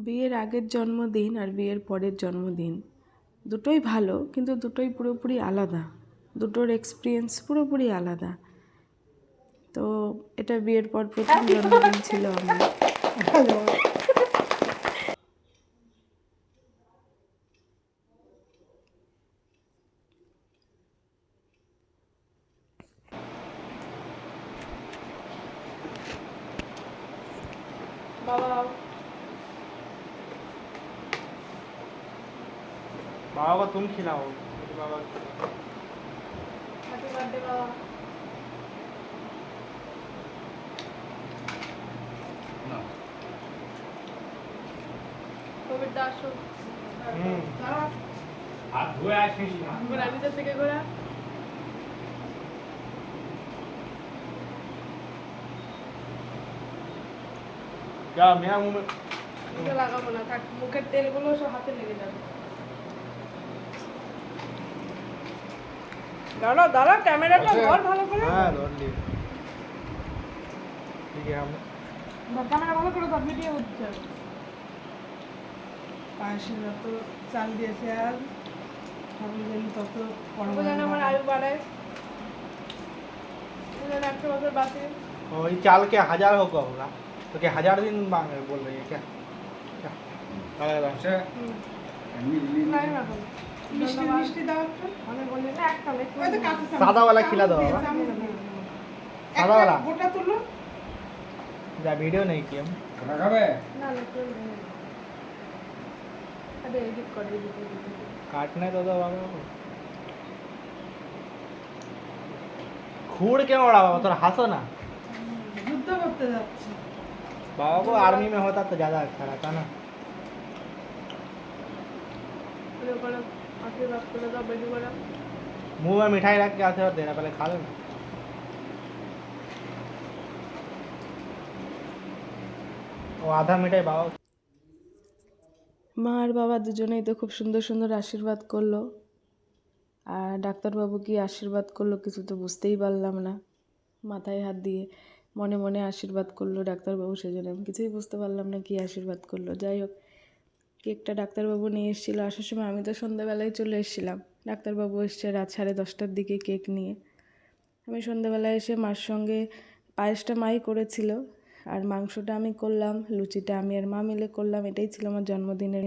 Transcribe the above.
বিয়ের আগের জন্মদিন আর বিয়ের পরের জন্মদিন দুটোই ভালো, কিন্তু দুটোই পুরোপুরি আলাদা। দুটোর এক্সপিরিয়েন্স পুরোপুরি আলাদা। তো এটা বিয়ের পর প্রথম জন্মদিন ছিল আমার। बाबा को तुम खिलाओ। बाबा हैप्पी बर्थडे बाबा। कोविड दासो हाथ धोया ऐसे ही घोड़ा भी जैसे के घोड़ा क्या मेरा मुंह में মুখে লাগাবো না, থাক। মুখের তেলগুলো সব হাতে লেগে যাবে। দাঁড়া দাঁড়া, ক্যামেরাটা ধর ভালো করে। हाँ धोर लिए ठीक है हम ক্যামেরা ভালো করে ধর, ভিডিও হচ্ছে। পায়েসে যত চাল দিয়েছে আর ঠাকুর যেন তত ও যেন আমার আয়ু বাড়ায়, ও যেন 100 বছর বাঁচে। ये चाल क्या 1000 होगा तो क्या 1000 दिन मांग बोल रही है क्या क्या अच्छा নাই না কোনো। মিষ্টি মিষ্টি দাও একটু। আমি বললি না একটা লেখ ওই তো কাকু চামচ। सादा वाला खिला दो बाबा চামচ দিও। সাদা একটা वाला গোটা তুলো। जा वीडियो नहीं किया हम না লেখ আরে এডিট করে দিতে काटने तो दो बाबा को खूड़ क्यों उड़ा बाबा थोड़ा हंसो ना যুদ্ধ করতে যাচ্ছে। बाबा को आर्मी में होता तो ज़्यादा अच्छा रहता ना পুরো করে আশীর্বাদ করে দাও বেশি করে। मुंह में मिठाई रख के आते हो देना पहले खा लो ना वो आधा मिठाई बाबा মা আর বাবা দুজনেই তো খুব সুন্দর সুন্দর আশীর্বাদ করলো। আর ডাক্তারবাবু কি আশীর্বাদ করলো কিছু তো বুঝতেই পারলাম না। মাথায় হাত দিয়ে মনে মনে আশীর্বাদ করলো ডাক্তারবাবু, সেজন্য আমি কিছুই বুঝতে পারলাম না কি আশীর্বাদ করলো। যাই হোক, কেকটা ডাক্তারবাবু নিয়ে এসেছিলো। আসার সময় আমি তো সন্ধ্যাবেলায় চলে এসেছিলাম, ডাক্তারবাবু এসছে রাত 10:30টার দিকে কেক নিয়ে। আমি সন্ধ্যাবেলায় এসে মার সঙ্গে পায়েসটা মাই করেছিল, আর মাংসটা আমি করলাম, লুচিটা আমি আর মা মিলে করলাম। এটাই ছিল আমার জন্মদিনের